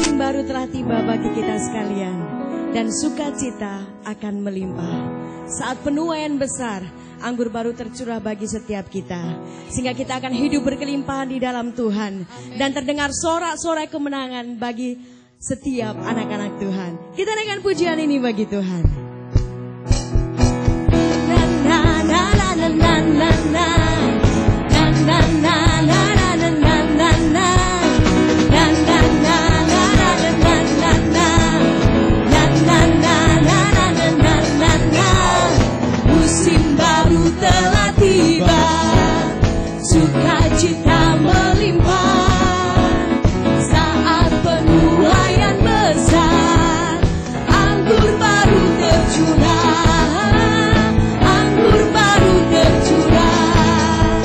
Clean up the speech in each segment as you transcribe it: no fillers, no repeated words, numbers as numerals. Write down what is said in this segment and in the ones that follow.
Musim baru telah tiba bagi kita sekalian, dan sukacita akan melimpah. Saat penuaian besar, anggur baru tercurah bagi setiap kita, sehingga kita akan hidup berkelimpahan di dalam Tuhan, dan terdengar sorak-sorai kemenangan bagi setiap anak-anak Tuhan. Kita naikkan pujian ini bagi Tuhan. Na na na na na na na na na na na na na na na. Musim baru telah tiba, sukacita melimpah. Saat penuaian besar, anggur baru tercurah, anggur baru tercurah.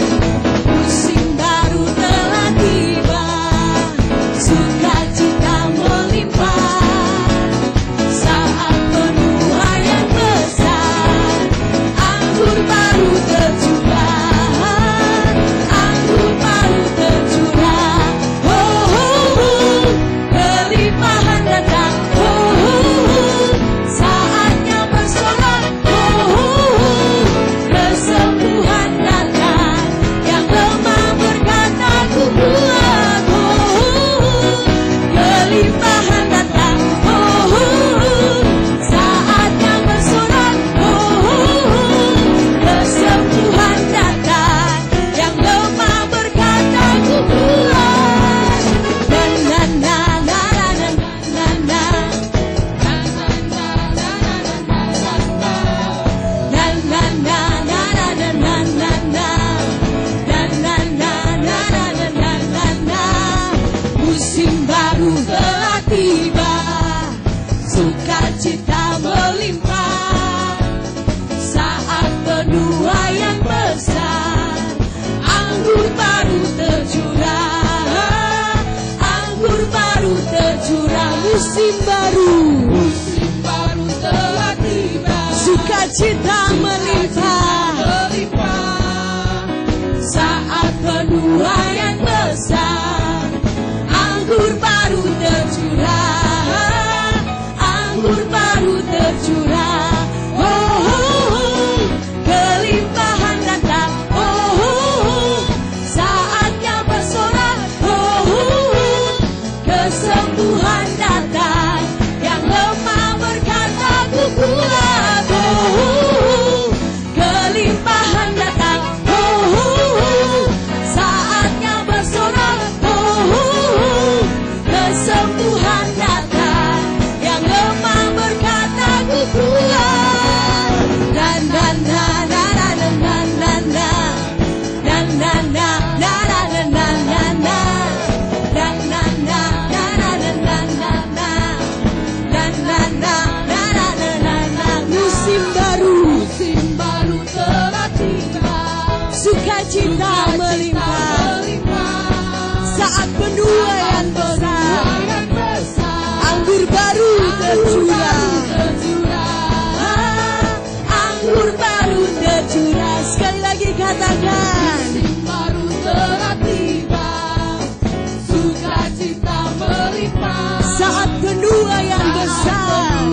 Musim baru telah tiba, sukacita melimpah. Saat penuaian besar, anggur baru tercurah, anggur baru tercurah. Oh, oh, oh, kelimpahan datang. Oh, oh, oh, saatnya bersorak. Oh, oh, oh, kesembuhan datang. Yang lemah berkata ku kuat. Oh, oh, oh, kelimpahan datang. Oh, oh, oh, saatnya bersorak. Oh, oh, oh, kesembuhan datang. Yang lemah berkata ku kuat. Na na na na na na na musim baru telah tiba, sukacita melimpah. Saat penuaian besar, anggur baru tercurah, anggur baru tercurah. Musim baru telah tiba, sukacita melimpah. Saat penuaian besar, anggur baru tercurah, anggur baru tercurah. Oh, oh, oh, kelimpahan datang. Oh, oh, oh, saatnya bersorak. Oh, oh, oh, kesembuhan datang. Yang lemah berkata ku kuat. Oh, oh, oh, kelimpahan datang. Oh, oh, oh, saatnya bersorak. Oh, oh, oh, kesembuhan datang. Yang lemah berkata ku kuat. Na na na na na na na na na na na na na na na na na. Musim baru telah tiba, sukacita melimpah. Saat penuaian besar, anggur baru tercurah, anggur baru tercurah. Sekali lagi katakan, musim baru telah tiba, sukacita melimpah. Saat penuaian besar,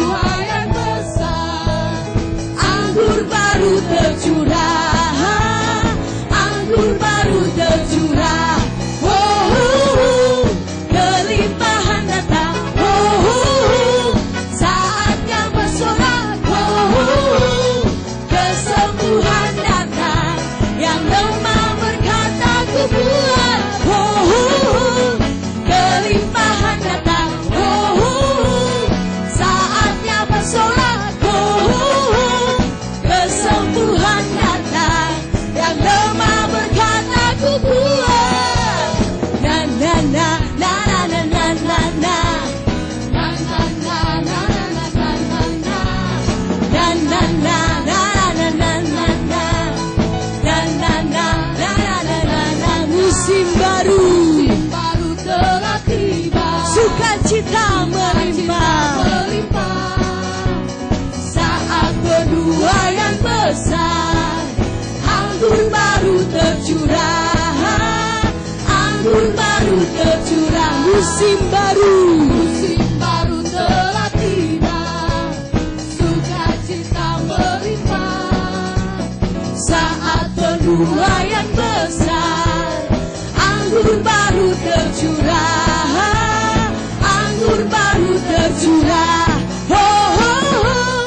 anggur baru tercurah, anggur baru tercurah. Oh, oh, oh, kelimpahan datang. Oh, oh, oh, saatnya bersorak. Oh, oh, oh, kesembuhan datang. Yang lemah berkata ku kuat. Oh, oh, oh, kelimpahan datang. Oh, oh, oh, saatnya bersorak. Oh, oh, oh, kesembuhan datang. Yang lemah berkata ku kuat. Na na na na na na na na. Musim baru telah tiba, sukacita melimpah. Saat penuaian besar, anggur baru tercurah, anggur baru tercurah. Musim baru buah yang besar. Anggur baru tercurah, anggur baru tercurah. Oh, oh, oh.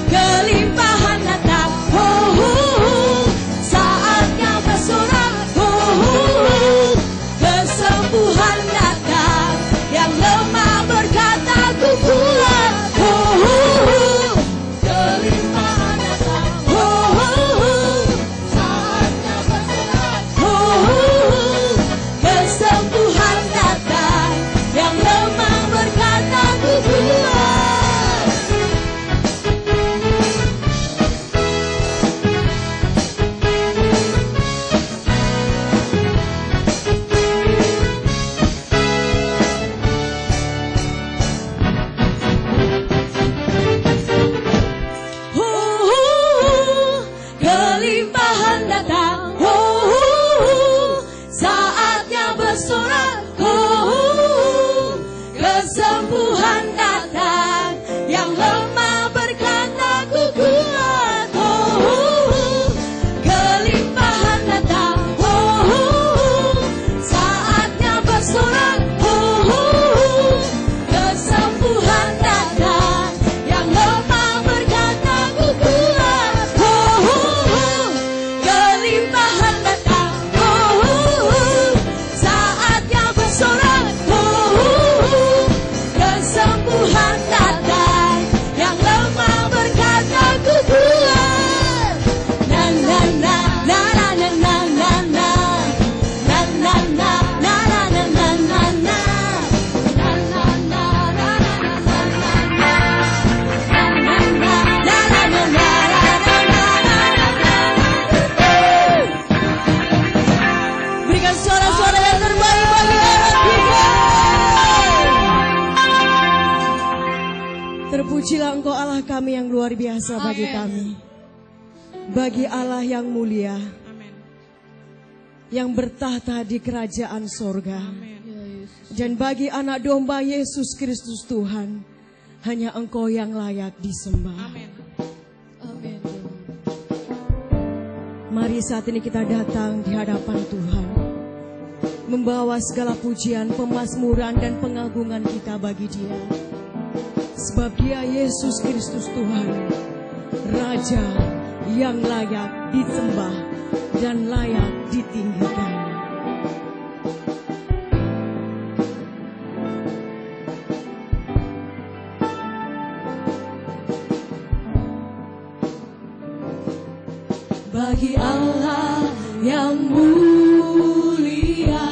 Kelimpahan datang. Oh, oh, oh. Saatnya bersorak. Oh, oh, oh. Kesembuhan datang. Yang lemah berkata ku kuat. Oh, oh, oh. Kelimpahan datang. Oh, oh, oh. Saatnya bersorak. Oh, oh, oh. Kesembuhan datang. Yang lemah berkata ku kuat. Kelimpahan datang. Saatnya bersorak. Kesembuhan datang. Yang lemah berkata ku kuat. Kelimpahan datang. Saatnya bersorak. Kesembuhan datang. Yang lemah berkata ku kuat. Kelimpahan datang. Saatnya bersorak. Kesembuhan datang. Yang lemah berkata ku kuat. Na na na na na na na na. Na na na na na na na na. Na na na na na na na na. Na na na na na na na. Berikan suara-suara yang terbaik bagi Allah kita. Terpujilah Engkau Allah kami yang luar biasa bagi kami. Bagi Allah yang mulia, yang bertahta di kerajaan sorga. Dan bagi anak domba Yesus Kristus Tuhan, hanya Engkau yang layak disembah. Mari saat ini kita datang di hadapan Tuhan, membawa segala pujian, pemazmuran dan pengagungan kita bagi Dia. Sebab Dia Yesus Kristus Tuhan, Raja yang layak disembah dan layak ditinggikan. Bagi Allah yang mulia,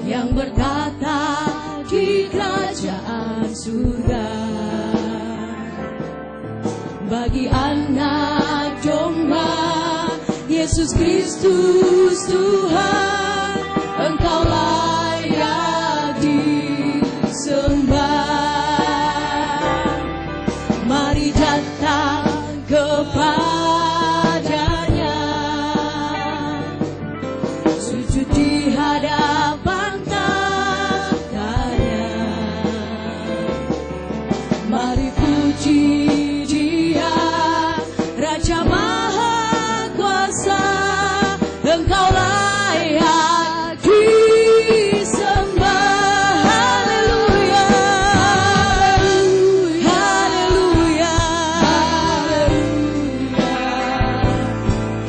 yang bertata di kerajaan surga. Bagi anak domba Yesus Kristus Tuhan, Engkau layak disembah. Mari datang kepadanya, sujud di hadapan tahtanya. Mari puji Dia, Raja Maha Kuasa. Engkau layak disembah. Haleluya, haleluya,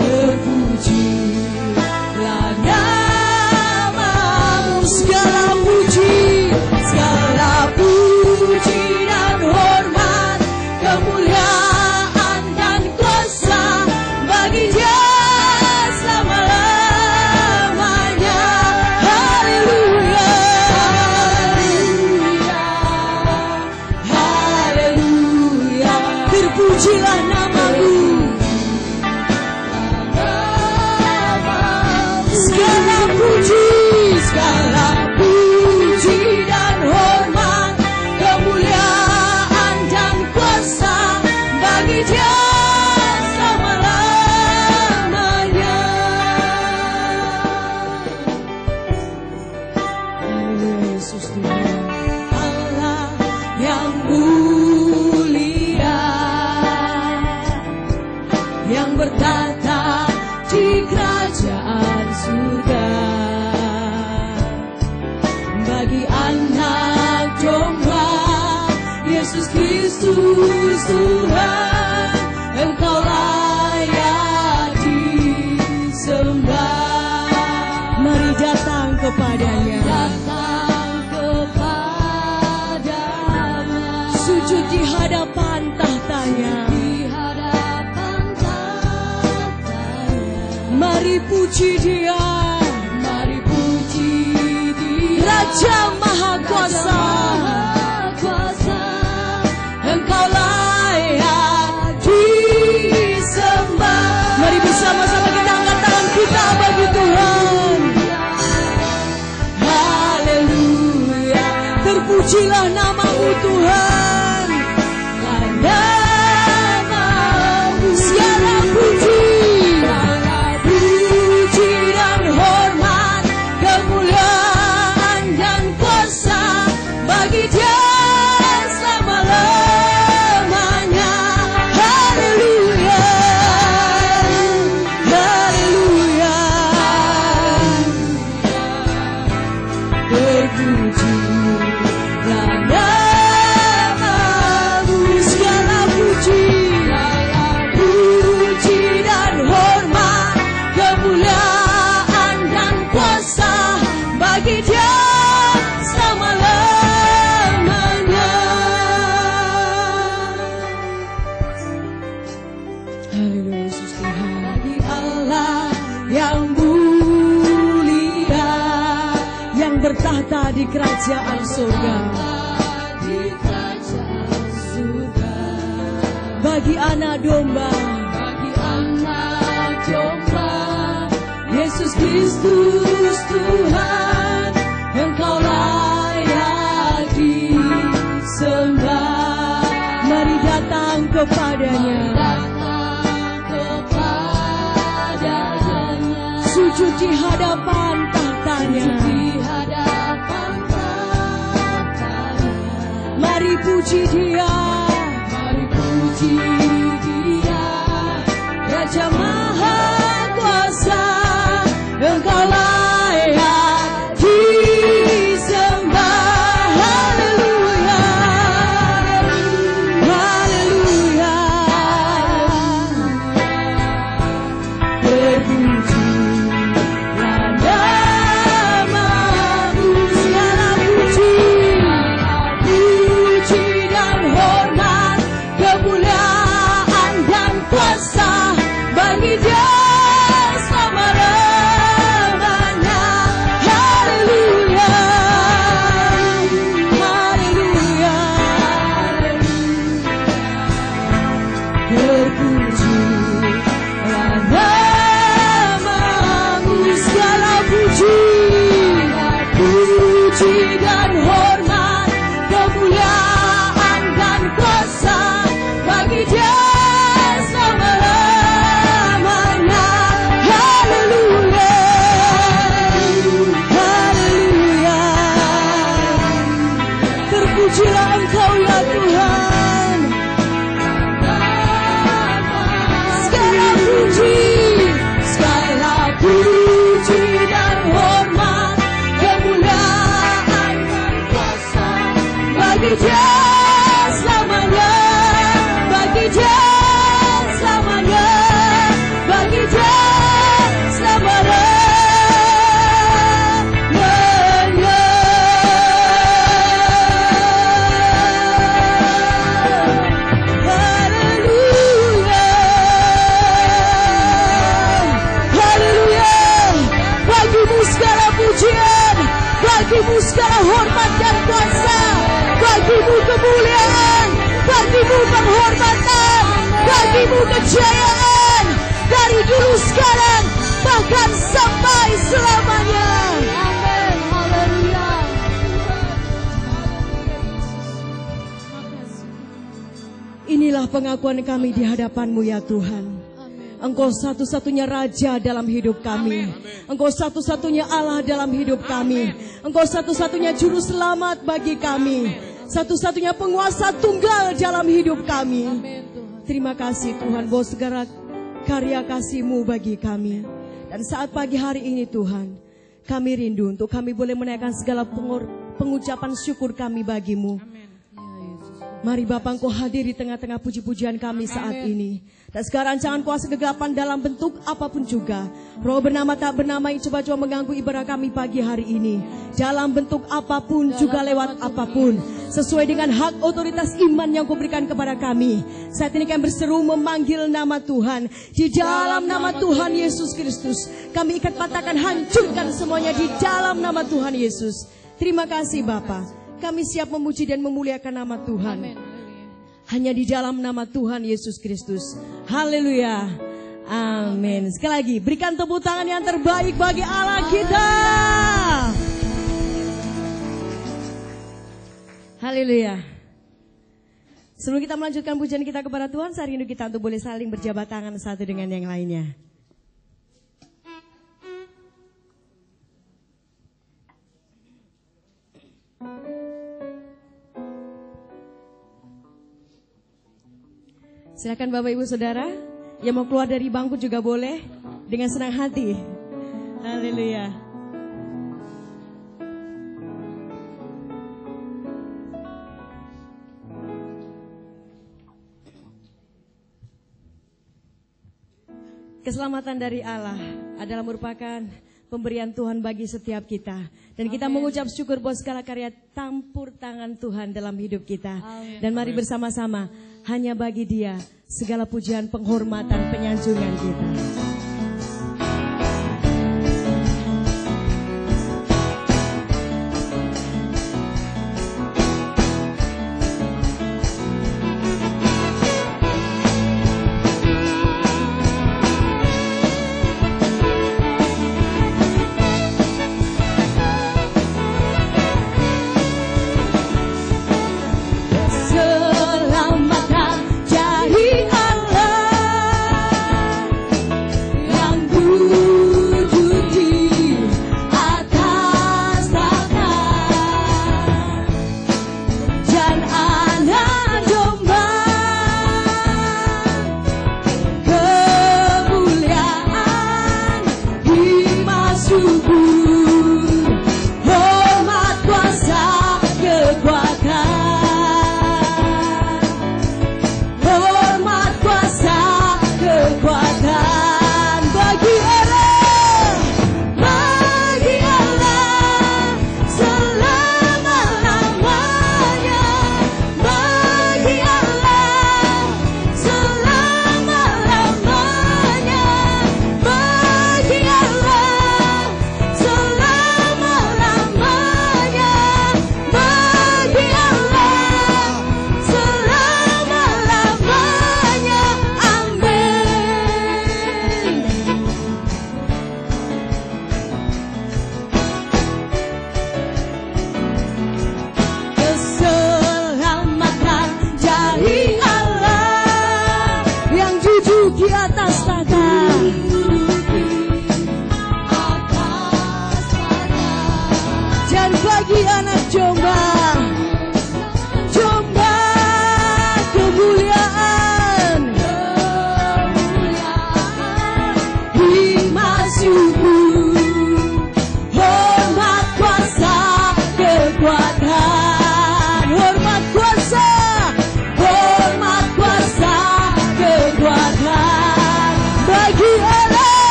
terpujilah namamu. Segala puji dan hormat, kemuliaan dan kuasa bagi Dia selama-lamanya. Haleluya, haleluya, terpujilah namamu. Segala puji dan hormat, kemuliaan dan kuasa bagi Dia selama-lamanya. Haleluya, Yesus Tuhan. Allah yang mulia, yang bertata bagi anak domba. Yesus Kristus Tuhan, Engkau layak disembah. Mari datang kepadanya, sujud di hadapan tahtanya. Mari puji Dia, mari puji Dia, Raja Maha Kuasa. Engkau layak disembah. Mari bersama-sama kita angkat tangan kita bagi Tuhan. Haleluya, terpujilah nama-Mu Tuhan. Namamu segala puji, puji dan hormat, kemuliaan dan kuasa bagi Dia selama-lamanya. Haleluya, haleluya, terpujilah namamu segala puji, puji dan hormat, kemuliaan dan kuasa bagi Dia selama-lamanya. Haleluya, Yesus Tuhan. Bagi Allah yang mulia, yang bertahta di kerajaan surga, bagi anak domba, Yesus Kristus Tuhan, Engkau layak disembah. Mari datang kepadanya, sujud di hadapan tahtanya. Mari puji Dia, mari puji Dia, Raja Maha Kuasa. Engkau layak disembah. Haleluya, haleluya, terpujilah namamu segala puji, puji dan hormat, kemuliaan dan kuasa bagi Dia selama-lamanya. Haleluya, haleluya, terpujilah namamu segala puji, puji dan hormat, kemuliaan dan kuasa bagi Dia selama-lamanya. Haleluya, haleluya, terpujilah Engkau ya Tuhan. Segala puji dan hormat, kemuliaan dan kuasa bagi Dia selamanya, bagi Dia selamanya, bagi Dia selamanya. Haleluya, haleluya, bagimu segala pujian, bagimu segala hormat dan kuasa, bagimu kemuliaan, bagimu penghormatan, bagimu kejayaan dari dulu sekarang bahkan sampai selamanya. Amin. Haleluya. Inilah pengakuan kami di hadapan-Mu ya Tuhan. Engkau satu-satunya Raja dalam hidup kami. Engkau satu-satunya Allah dalam hidup kami. Engkau satu-satunya Juru Selamat bagi kami. Satu-satunya penguasa tunggal dalam hidup kami. Terima kasih Tuhan bahwa segala karya kasih-Mu bagi kami. Dan saat pagi hari ini Tuhan, Kami rindu untuk kami boleh menaikkan segala pengucapan syukur kami bagimu. Mari Bapa, Engkau hadir di tengah-tengah puji-pujian kami saat ini. Dan sekarang jangan kuasa kegelapan dalam bentuk apapun juga. Roh bernama tak bernama yang coba-coba mengganggu ibadah kami pagi hari ini. Dalam bentuk apapun juga lewat apapun. Sesuai dengan hak otoritas iman yang Kau berikan kepada kami. Saat ini kami berseru memanggil nama Tuhan. Di dalam nama Tuhan Yesus Kristus. Kami ikat patahkan, hancurkan semuanya di dalam nama Tuhan Yesus. Terima kasih Bapa. Kami siap memuji dan memuliakan nama Tuhan. Amen. Hanya di dalam nama Tuhan Yesus Kristus. Haleluya. Amin. Sekali lagi, berikan tepuk tangan yang terbaik bagi Allah kita. Haleluya. Sebelum kita melanjutkan pujian kita kepada Tuhan, saya rindu kita untuk boleh saling berjabat tangan satu dengan yang lainnya. Silakan Bapak Ibu Saudara yang mau keluar dari bangku juga boleh dengan senang hati. Haleluya. Keselamatan dari Allah adalah merupakan pemberian Tuhan bagi setiap kita. Dan kita mengucap syukur buat segala karya campur tangan Tuhan dalam hidup kita. Dan mari bersama-sama, hanya bagi Dia segala pujian, penghormatan, penyanjungan kita. Keselamatan dari Allah.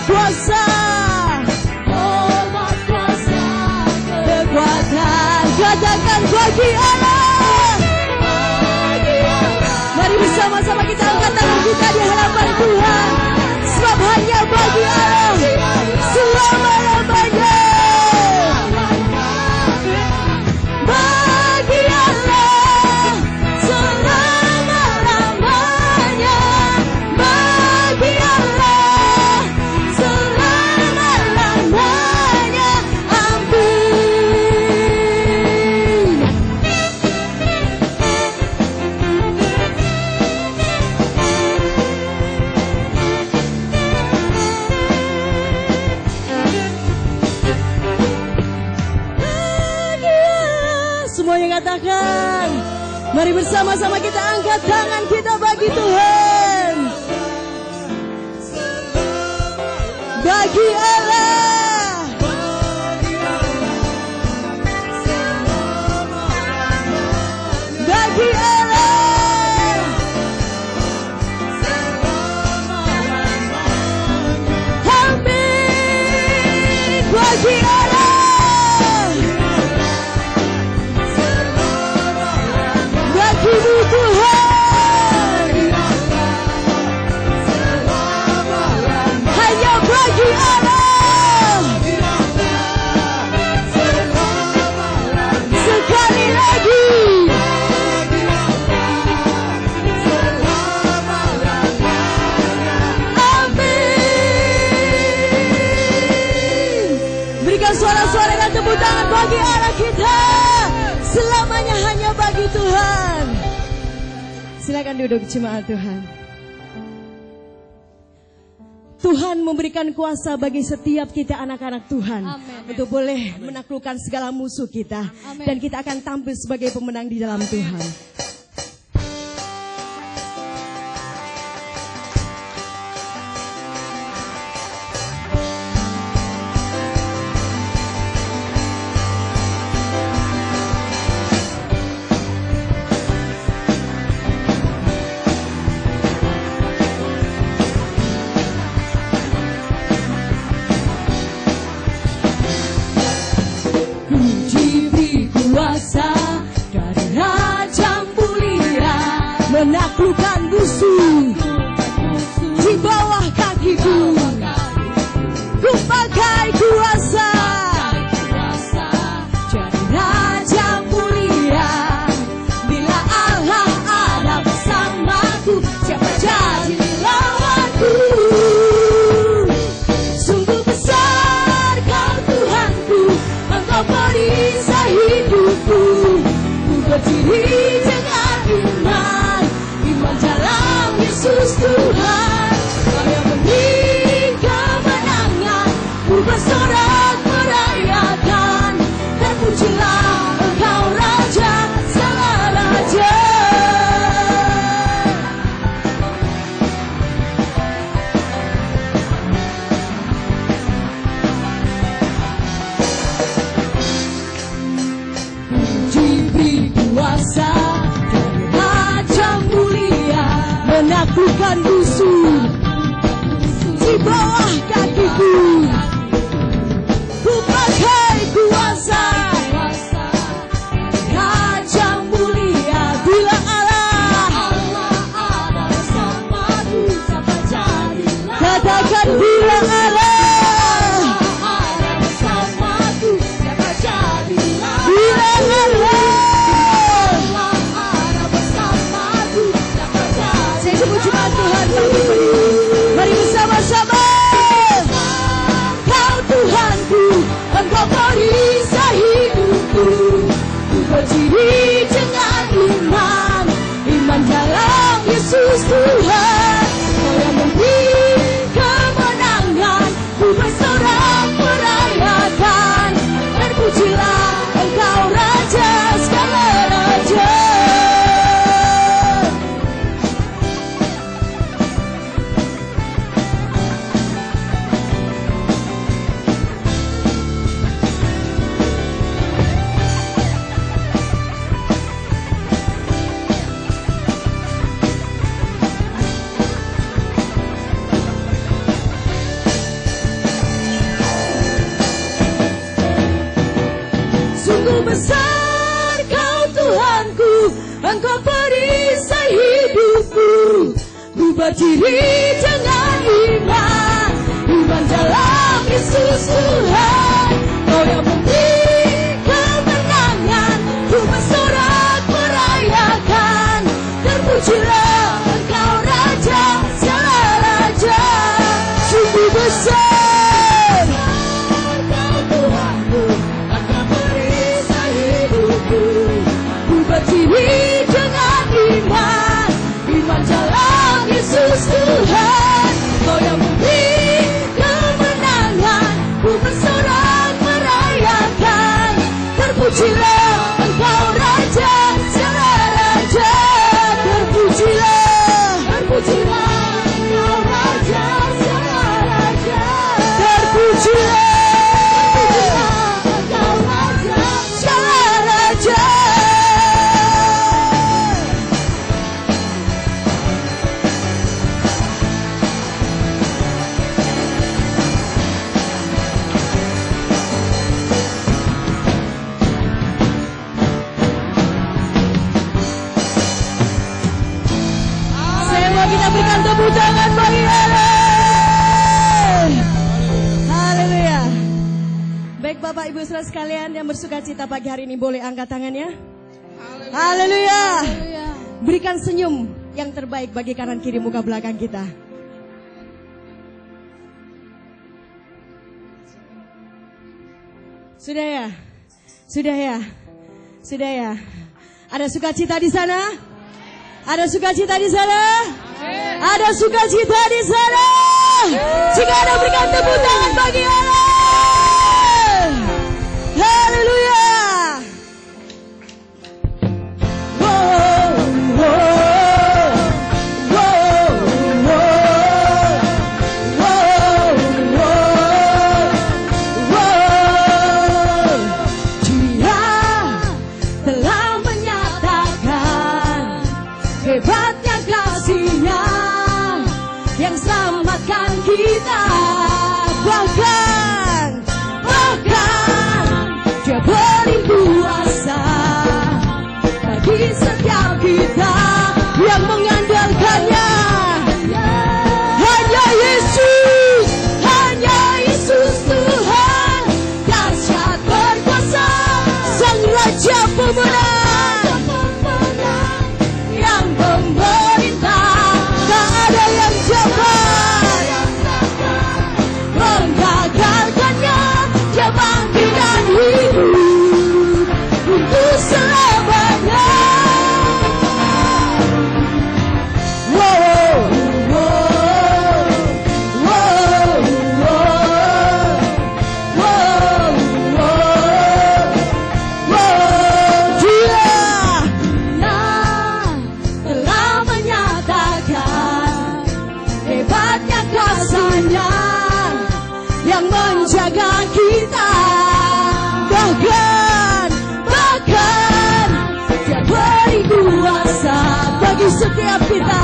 kuasa, kekuatan. Katakan bagi Allah. Mari bersama-sama kita angkat tangan kita di hadapan Tuhan. Sebab hanya bagi Allah selama-lamanya. Bagi Allah selama-lamanya. Bagi Allah selama-lamanya. Amin. Semuanya katakan. Mari bersama-sama kita angkat tangan kita bagi Tuhan. Bagi Allah. Bagi Allah. Amin. Bagi Allah. Bagimu Tuhan. Hanya bagi Allah. Sekali lagi. Amin. Berikan suara-suara dan tepuk tangan bagi Allah kita. Selamanya hanya bagi Tuhan. Silakan duduk jemaat Tuhan. Tuhan memberikan kuasa bagi setiap kita anak-anak Tuhan. Amen. Untuk boleh menaklukkan segala musuh kita. Amen. Dan kita akan tampil sebagai pemenang di dalam Tuhan. Dari Raja mulia menaklukkan musuh di bawah kakiku. Ku pakai kuasa jadi Raja mulia. Bila Allah ada bersamaku, siapa jadi lawanku? Sungguh besar Kau Tuhanku, Engkau perisai hidupku. Ku berdiri dengan iman, iman dalam Yesus Tuhan. Kau yang beri kemenangan, ku bersorak merayakan. Terpujilah Engkau Raja segala raja. Diberi kuasa dari Raja mulia menaklukkan musuh di bawah kakiku. Ku pakai kuasa Raja mulia. Bila Allah ada bersamaku, siapa jadilah. Katakan bila Allah ada bersamaku, siapa jadilah. Bila Allah ada bersamaku, siapa jadilah. Saya sebut cuma Tuhan. besar Kau Tuhanku, Engkau perisai hidupku. Ku berdiri dengan iman, iman dalam Yesus Tuhan. Kau yang memberi kemenangan, ku bersorak merayakan. Terpujilah Engkau Raja, segala Raja. Sungguh besar Kau Tuhanku, Engkau perisai hidupku. Ku berdiri dengan iman, iman dalam Yesus Tuhan. Kau yang memberi kemenangan, ku bersorak merayakan. Terpujilah Engkau Raja, segala Raja. Terpujilah, terpujilah Engkau Raja, segala Raja. Terpujilah Engkau Raja, segala Raja. Kita berikan tepuk tangan bagi Allah. Haleluya. Baik Bapak Ibu Saudara sekalian yang bersuka cita pagi hari ini, boleh angkat tangannya. Haleluya. Berikan senyum yang terbaik bagi kanan kiri muka belakang kita. Sudah ya? Sudah ya? Sudah ya? Ada sukacita di sana? Ada sukacita di sana? Ada sukacita di sana? Jika ada, berikan tepuk tangan bagi Allah. Haleluya. Wow, wow, wow, wow, wow, wow. Dia telah menyatakan hebatnya kasih-Nya yang selamatkan kita. Bahkan Dia beri kuasa bagi setiap kita yang mengandalkannya. Hanya Yesus Tuhan, dahsyat berkuasa, Sang Raja pemenang, yang pemerintah. Tak ada yang dapat menggagalkannya. Dia bangkit dan hidup untuk selamanya. Wow, wow, wow, wow, wow, wow. Dia telah menyatakan hebatnya kasih-Nya yang menjaga kita. Bahkan Dia beri kuasa bagi setiap kita.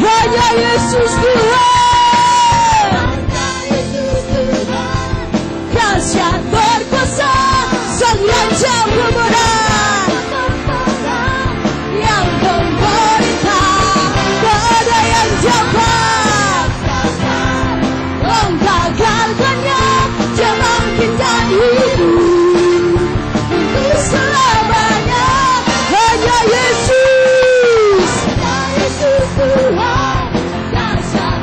Hanya Yesus Tuhan, dahsyat berkuasa, Sang Raja pemenang, yang pemerintah. Tak ada yang dapat menggagalkannya. Dia bangkit dan hidup untuk selamanya. Hanya Yesus Tuhan, dahsyat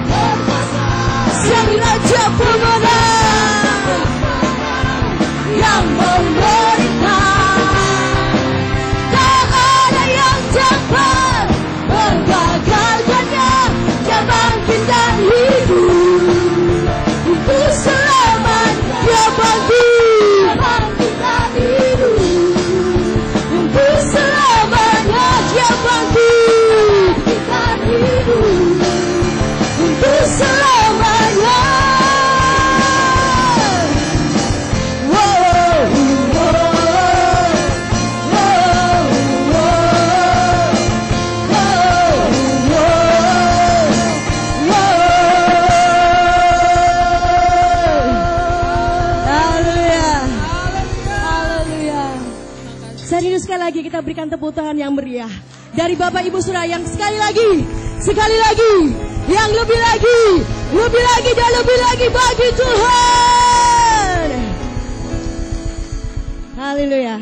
lagi kita berikan tepuk tangan yang meriah dari Bapak Ibu Saudara yang sekali lagi, yang lebih lagi dan lebih lagi bagi Tuhan. Haleluya.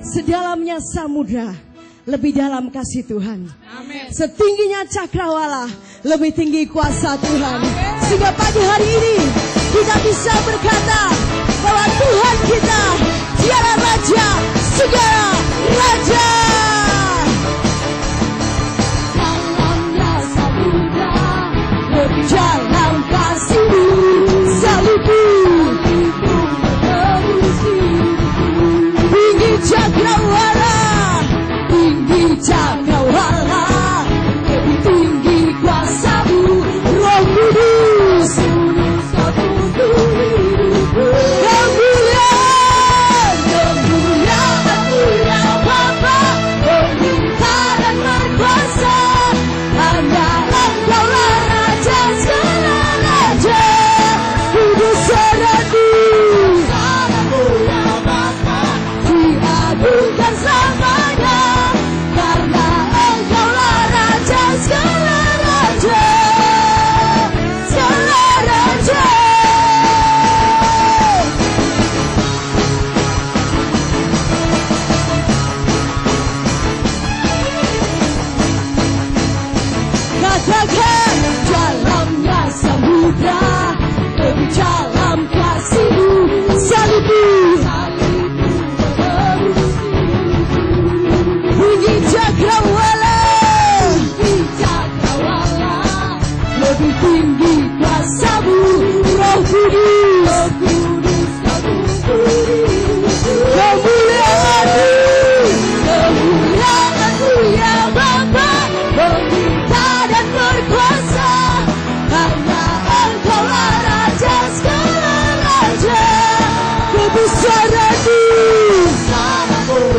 Sedalamnya samudra, lebih dalam kasih Tuhan. Amin. Setingginya cakrawala, lebih tinggi kuasa Tuhan. Sehingga pagi hari ini kita bisa berkata bahwa Tuhan kita dialah Raja segala Raja. Dalamnya samudra, lebih dalam kasih-Mu, salib-Mu tinggi cakrawala, lebih tinggi kuasa-Mu, Roh Kudus. Kemuliaan-Mu ya Bapa, pemerintah dan berkuasa, hanya Engkau-lah Raja segala Raja. Kudus serati, Mu ya Bapa, diagungkan selamanya, karena Engkau-lah Raja segala Raja, segala Raja. Katakan dalamnya samudra, lebih dalam kasih-Mu, salib-Mu bunyi cakrawala, lebih tinggi kuasa-Mu, Roh Kudus. Kemuliaan-Mu ya Bapa, pemerintah dan berkuasa, hanya Engkau-lah Raja segala Raja. Kebesaran-Mu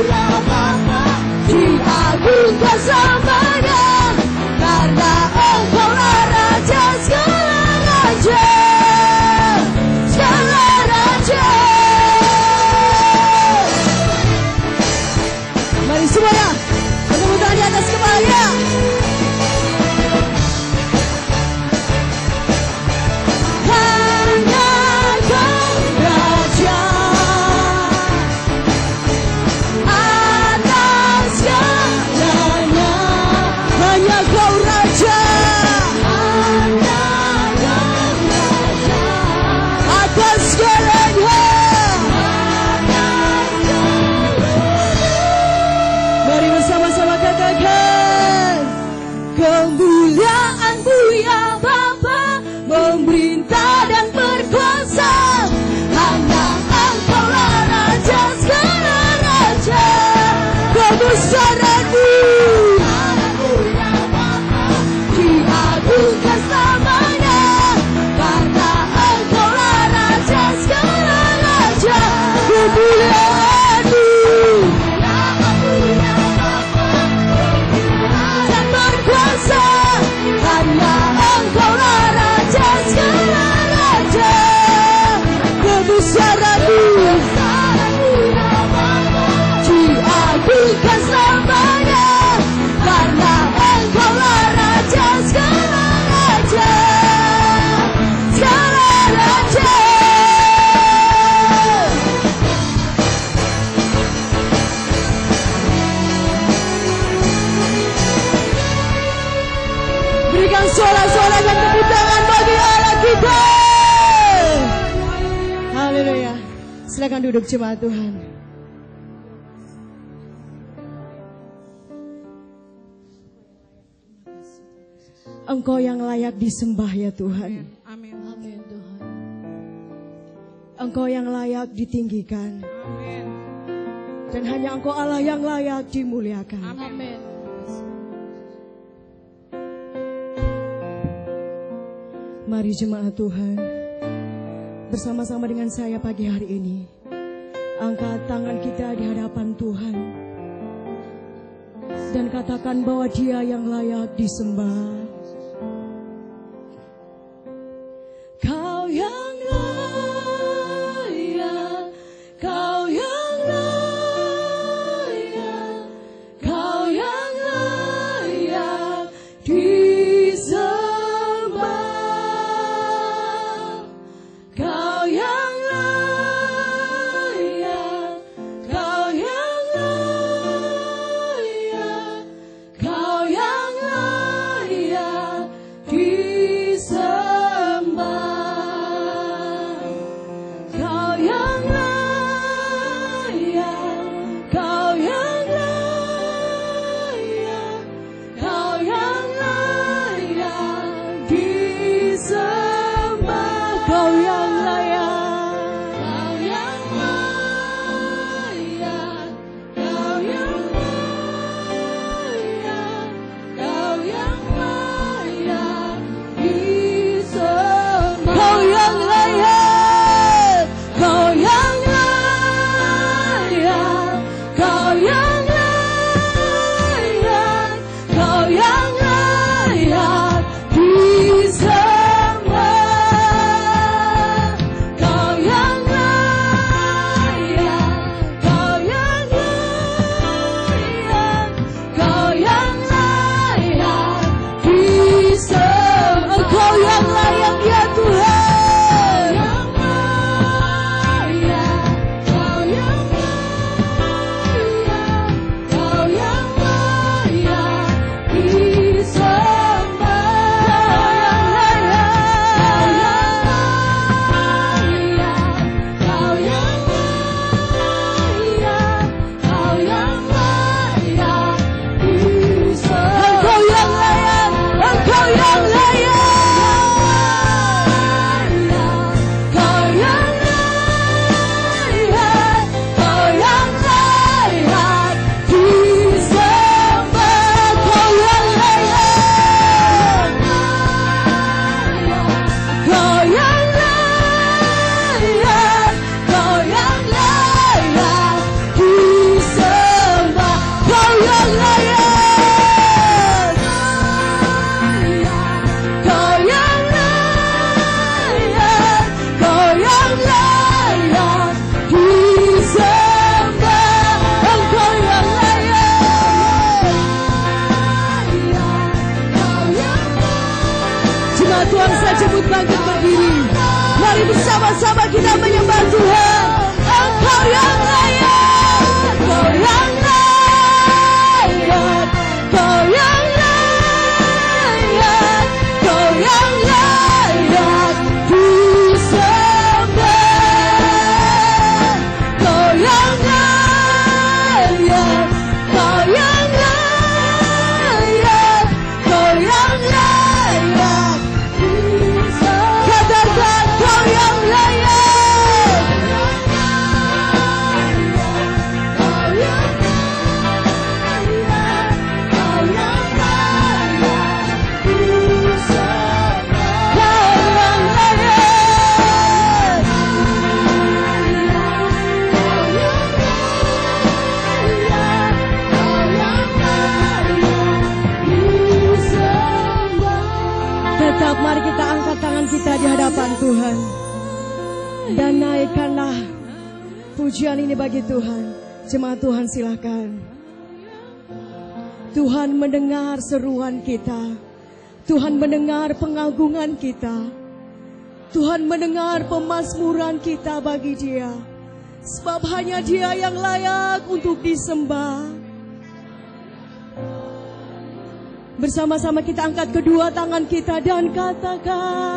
ya Bapa, diagungkan selamanya, karena Engkau-lah Raja segala Raja, segala Raja. Mari semuanya bertepuk tangan di atas kepalanya. Hanya Kau Raja atas segalanya, hanya Kau Raja, hanya Kau Raja atas segalanya. Mari bersama-sama katakan, kemuliaan-Mu ya Bapa, memerintah dan berkuasa, hanya Engkau-lah Raja segala Raja. Kebesaran-Mu ya Bapa, diagungkan selamanya, karena Engkau-lah Raja segala Raja. Kemuliaan-Mu ya Bapa, dan berkuasa, hanya Engkau-lah Raja segala Raja. Kebesaran-Mu ya Bapa, diagungkan selamanya, karena Engkau-lah Raja segala Raja, segala Raja. Berikan suara-suara dan tepuk tangan bagi Allah kita. Haleluya. Silakan duduk jemaat Tuhan. Engkau yang layak disembah ya Tuhan. Amin. Amin Tuhan. Engkau yang layak ditinggikan. Amin. Dan hanya Engkau Allah yang layak dimuliakan. Amin. Mari jemaat Tuhan, bersama-sama dengan saya pagi hari ini, angkat tangan kita di hadapan Tuhan dan katakan bahwa Dia yang layak disembah. Kau yang layak, Kau yang layak. Tuhan saya jemput bangkit berdiri. Mari bersama-sama kita menyembah Tuhan. Engkau yang layak, Engkau yang layak, Engkau yang layak, Engkau yang layak disembah. Engkau yang layak, Engkau yang layak, Engkau yang layak disembah. Katakan Engkau yang layak. Mari kita angkat tangan kita di hadapan Tuhan dan naikkanlah pujian ini bagi Tuhan. Jemaat Tuhan silakan. Tuhan mendengar seruan kita. Tuhan mendengar pengagungan kita. Tuhan mendengar pemazmuran kita bagi Dia. Sebab hanya Dia yang layak untuk disembah. Bersama-sama kita angkat kedua tangan kita dan katakan,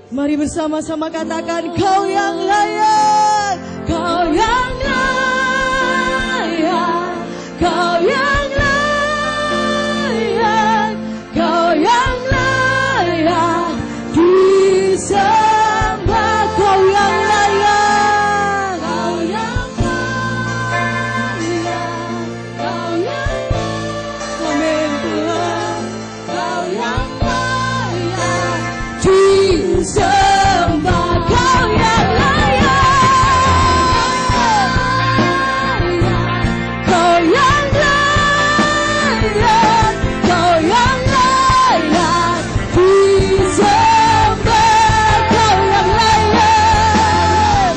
mari bersama-sama katakan, Kau yang layak, Kau yang layak, Kau yang layak, Kau yang layak disembah. Kau yang layak, Kau yang layak, Kau yang layak. Amin Tuhan. Kau yang layak disembah. Kau yang layak, Kau yang layak, Kau yang layak disembah. Kau yang layak,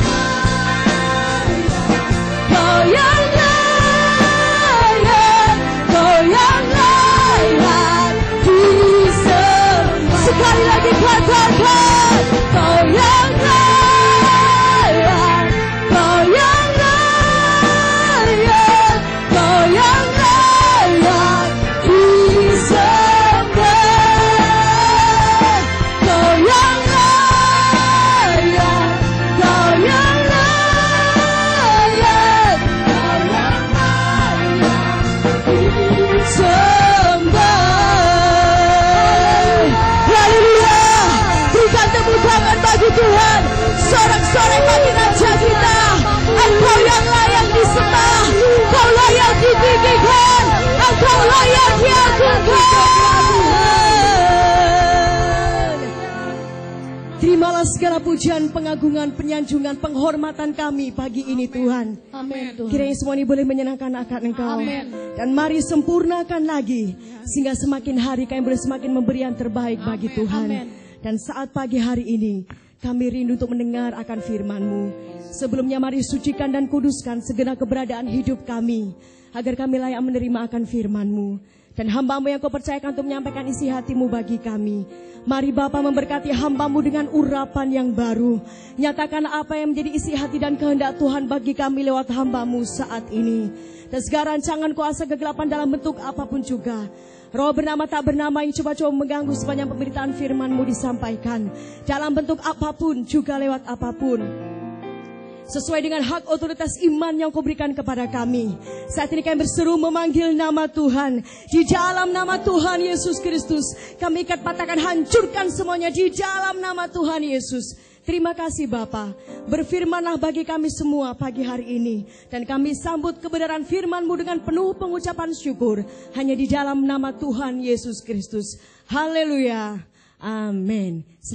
Kau yang layak, Kau yang layak disembah. Sekali lagi katakan, Kau yang layak, Kau yang layak, Kau yang layak disembah. Kau yang layak, Kau yang layak, Kau yang layak disembah. Haleluya. Berikan tepuk tangan bagi Tuhan. Sorak-sorai bagi Raja kita. Engkau yang layak disembah, Engkau layak ditinggikan, Engkau layak diagungkan. Terimalah segala pujian, pengagungan, penyanjungan, penghormatan kami pagi ini Tuhan. Amin Tuhan. Kiranya semua ini boleh menyenangkan akan Engkau. Amin. Dan mari sempurnakan lagi, sehingga semakin hari kami boleh semakin memberi yang terbaik bagi Tuhan. Amin. Dan saat pagi hari ini, kami rindu untuk mendengar akan firman-Mu. Sebelumnya mari sucikan dan kuduskan segenap keberadaan hidup kami, agar kami layak menerima akan firman-Mu. Dan hamba-Mu yang Kau percayakan untuk menyampaikan isi hati-Mu bagi kami. Mari Bapa memberkati hamba-Mu dengan urapan yang baru. Nyatakan apa yang menjadi isi hati dan kehendak Tuhan bagi kami lewat hamba-Mu saat ini. Dan segala rancangan kuasa kegelapan dalam bentuk apapun juga, roh bernama tak bernama yang coba-coba mengganggu sepanjang pemberitaan firman-Mu disampaikan, dalam bentuk apapun juga lewat apapun, sesuai dengan hak otoritas iman yang Kau berikan kepada kami. Saat ini kami berseru memanggil nama Tuhan. Di dalam nama Tuhan Yesus Kristus, kami ikat patahkan, hancurkan semuanya di dalam nama Tuhan Yesus. Terima kasih Bapa. Berfirmanlah bagi kami semua pagi hari ini, dan kami sambut kebenaran firman-Mu dengan penuh pengucapan syukur hanya di dalam nama Tuhan Yesus Kristus. Haleluya. Amin.